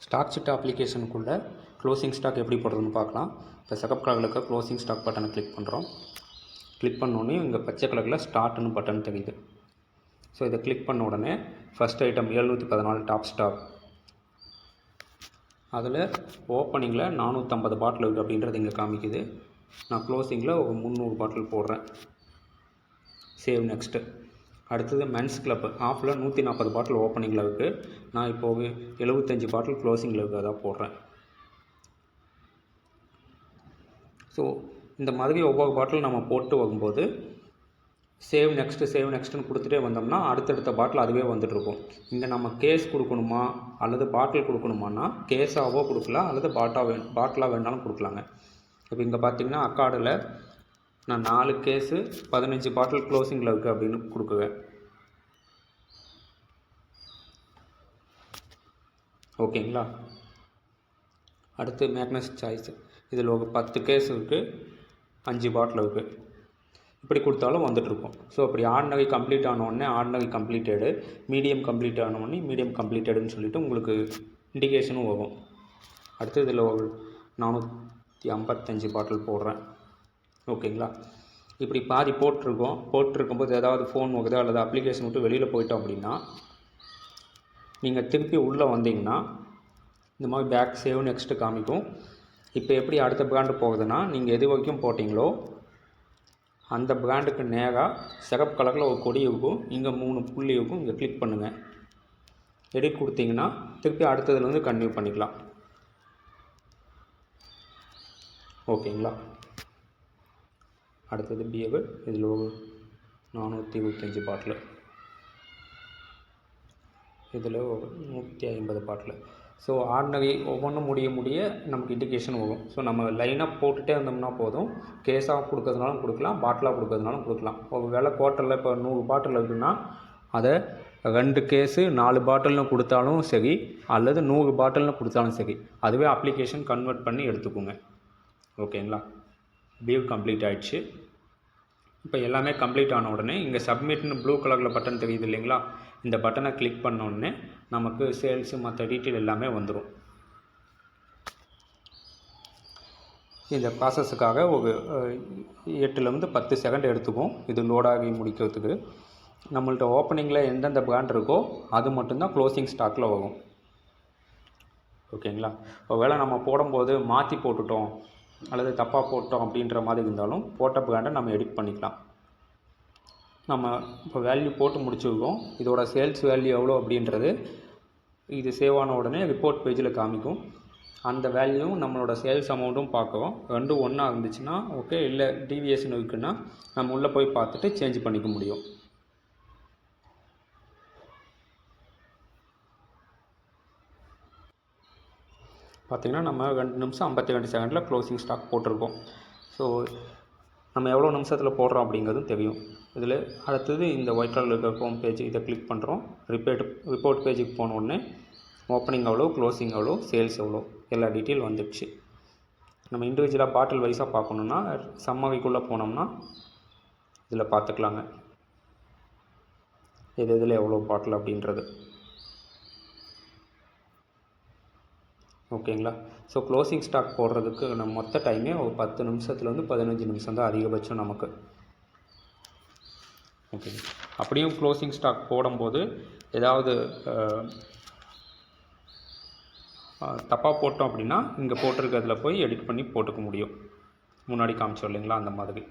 Stock chit அப்ளிகேஷனுக்குள்ளே closing stock எப்படி போடுறதுன்னு பார்க்கலாம். இப்போ செகப் கலரில் இருக்க க்ளோசிங் ஸ்டாக் பட்டனை கிளிக் பண்ணுறோம். கிளிக் பண்ணோடனே இங்கே பச்சை கலரில் ஸ்டார்ட்னு பட்டன் தெரியுது. ஸோ இதை கிளிக் பண்ண உடனே ஃபஸ்ட் ஐட்டம் 714 டாப் ஸ்டாக், அதில் ஓப்பனிங்கில் 450 பாட்டில் இருக்குது அப்படின்றது இங்கே காமிக்குது. நான் க்ளோசிங்கில் ஒரு 300 பாட்டில் போடுறேன். Save next. அடுத்தது மென்ஸ் கிளப் ஆஃபில் 140 பாட்டில் ஓப்பனிங்கில் இருக்குது. நான் இப்போது 75 பாட்டில் க்ளோசிங்கில் இருக்கிறதா போடுறேன். ஸோ இந்த மாதிரி ஒவ்வொரு பாட்டில் நம்ம போட்டு வரும்போது சேவ் நெக்ஸ்ட்டுன்னு கொடுத்துட்டே வந்தோம்னா அடுத்தடுத்த பாட்டில் அதுவே வந்துட்டுருக்கும். இங்கே நம்ம கேஸ் கொடுக்கணுமா அல்லது பாட்டில் கொடுக்கணுமான்னா கேஸாவோ கொடுக்கலாம் அல்லது பாட்டிலாக வேணாலும் கொடுக்கலாங்க. இப்போ இங்கே பார்த்தீங்கன்னா அக்கார்டில் நான் 4 கேஸு 15 பாட்டில் க்ளோசிங்கில் இருக்குது அப்படின்னு கொடுக்குவேன். ஓகேங்களா. அடுத்து மேக்னஸ் சாய்ஸ், இதில் ஒரு 10 கேஸ் இருக்குது, 5 பாட்டில் இருக்குது. இப்படி கொடுத்தாலும் வந்துட்டுருக்கும். ஸோ அப்படி ஆர்டினரி கம்ப்ளீட் ஆனோடனே ஆர்டினரி கம்ப்ளீட்டடு, மீடியம் கம்ப்ளீட் ஆனோடனே மீடியம் கம்ப்ளீட்டடுன்னு சொல்லிவிட்டு உங்களுக்கு இண்டிகேஷனும் வரும். அடுத்து இதில் ஒரு 455 பாட்டில் போடுறேன். ஓகேங்களா. இப்படி பாதி போட்டிருக்கும்போது ஏதாவது ஃபோன் வருதோ அல்லது அப்ளிகேஷன் விட்டு வெளியில் போயிட்டோம் அப்படின்னா நீங்கள் திருப்பி உள்ளே வந்தீங்கன்னா இந்த மாதிரி பேக் சேவ் நெக்ஸ்ட்டு காமிக்கும். இப்போ எப்படி அடுத்த பிராண்டு போகுதுன்னா நீங்கள் எது வரைக்கும் போட்டிங்களோ அந்த பிராண்டுக்கு நேராக சிகப்பு கலரில் ஒரு கொடி இருக்கும், இங்கே 3 புள்ளி இருக்கும். இங்கே கிளிக் பண்ணுங்கள். எடிட் கொடுத்தீங்கன்னா திருப்பி அடுத்ததுலேருந்து கன்டினியூ பண்ணிக்கலாம். ஓகேங்களா. அடுத்தது பிஏவு, இதில் ஒரு 425 பாட்டில், இதில் ஒரு 150 பாட்டில். ஸோ ஆர்டினரி ஒவ்வொன்றும் முடிய நமக்கு இண்டிகேஷன் வரும். ஸோ நம்ம லைனாக போட்டுகிட்டே இருந்தோம்னா போதும். கேஸாக கொடுக்கறதுனாலும் கொடுக்கலாம், பாட்டிலாக கொடுக்கறதுனாலும் கொடுக்கலாம். ஒரு வேளை குவார்ட்டரில் இப்போ 100 பாட்டில் இருக்குன்னா அதை 2 கேஸு 4 பாட்டில்னு கொடுத்தாலும் சரி அல்லது 100 பாட்டில்னு கொடுத்தாலும் சரி, அதுவே அப்ளிகேஷன் கன்வெர்ட் பண்ணி எடுத்துக்கோங்க. ஓகேங்களா. வியூ கம்ப்ளீட் ஆகிடுச்சு. இப்போ எல்லாமே கம்ப்ளீட் ஆன உடனே இங்கே சப்மிட்னு ப்ளூ கலரில் பட்டன் தெரியுது இல்லைங்களா, இந்த பட்டனை கிளிக் பண்ண உடனே நமக்கு சேல்ஸு மற்ற டீட்டெயில் எல்லாமே வந்துடும். இந்த ப்ராசஸுக்காக ஒரு 8லேருந்து 10 செகண்ட் எடுத்துக்கும் இது லோடாகி முடிக்கிறதுக்கு. நம்மள்ட்ட ஓப்பனிங்கில் எந்தெந்த பிராண்ட் இருக்கோ அது மட்டும்தான் க்ளோசிங் ஸ்டாக்கில் வரும். ஓகேங்களா. ஒருவேளை நம்ம போடும்போது மாற்றி போட்டுட்டோம் அல்லது தப்பாக போட்டோம் அப்படின்ற மாதிரி இருந்தாலும் போட்ட பிராண்டை நம்ம எடிட் பண்ணிக்கலாம். நம்ம இப்போ வேல்யூ போட்டு முடிச்சுருக்கோம். இதோட சேல்ஸ் வேல்யூ எவ்வளோ அப்படின்றது இது சேவ் ஆன உடனே ரிப்போர்ட் பேஜில் காமிக்கும். அந்த வேல்யூவும் நம்மளோட சேல்ஸ் அமௌண்ட்டும் பார்க்குறோம். ரெண்டும் ஒன்றா இருந்துச்சுன்னா ஓகே, இல்லை டிவியேஷன் இருக்குன்னா நம்ம உள்ளே போய் பார்த்துட்டு சேஞ்ச் பண்ணிக்க முடியும். பார்த்திங்கன்னா நம்ம 2 நிமிஷம் 52 செகண்டில் க்ளோசிங் ஸ்டாக் போட்டிருக்கோம். ஸோ நம்ம எவ்வளோ நிமிஷத்தில் போடுறோம் அப்படிங்கிறதும் தெரியும். இதில் அடுத்தது இந்த ஒயிட் கலரில் இருக்கிற ஹோம் பேஜ், இதை கிளிக் பண்ணுறோம். ரிப்போர்ட் பேஜுக்கு போன உடனே ஓப்பனிங் எவ்வளோ, க்ளோசிங் எவ்வளோ, சேல்ஸ் எவ்வளோ, எல்லா டீட்டெயில் வந்துடுச்சு. நம்ம இண்டிவிஜுவலாக பாட்டில் வைஸாக பார்க்கணுன்னா சம்மரிக்குள்ளே போனோம்னா இதில் பார்த்துக்கலாங்க இதில் எவ்வளோ பாட்டில் அப்படின்றது. ஓகேங்களா. ஸோ க்ளோசிங் ஸ்டாக் போடுறதுக்கு நம்ம மொத்த டைமே ஒரு 10 நிமிஷத்துலேருந்து 15 நிமிஷம் தான் அதிகபட்சம் நமக்கு. ஓகே. அப்படியும் க்ளோசிங் ஸ்டாக் போடும்போது ஏதாவது தப்பாக போட்டோம் அப்படின்னா இங்கே போட்டிருக்கிறதுல போய் எடிட் பண்ணி போட்டுக்க முடியும். முன்னாடி காமிச்சோம் இல்லைங்களா, அந்த மாதிரி.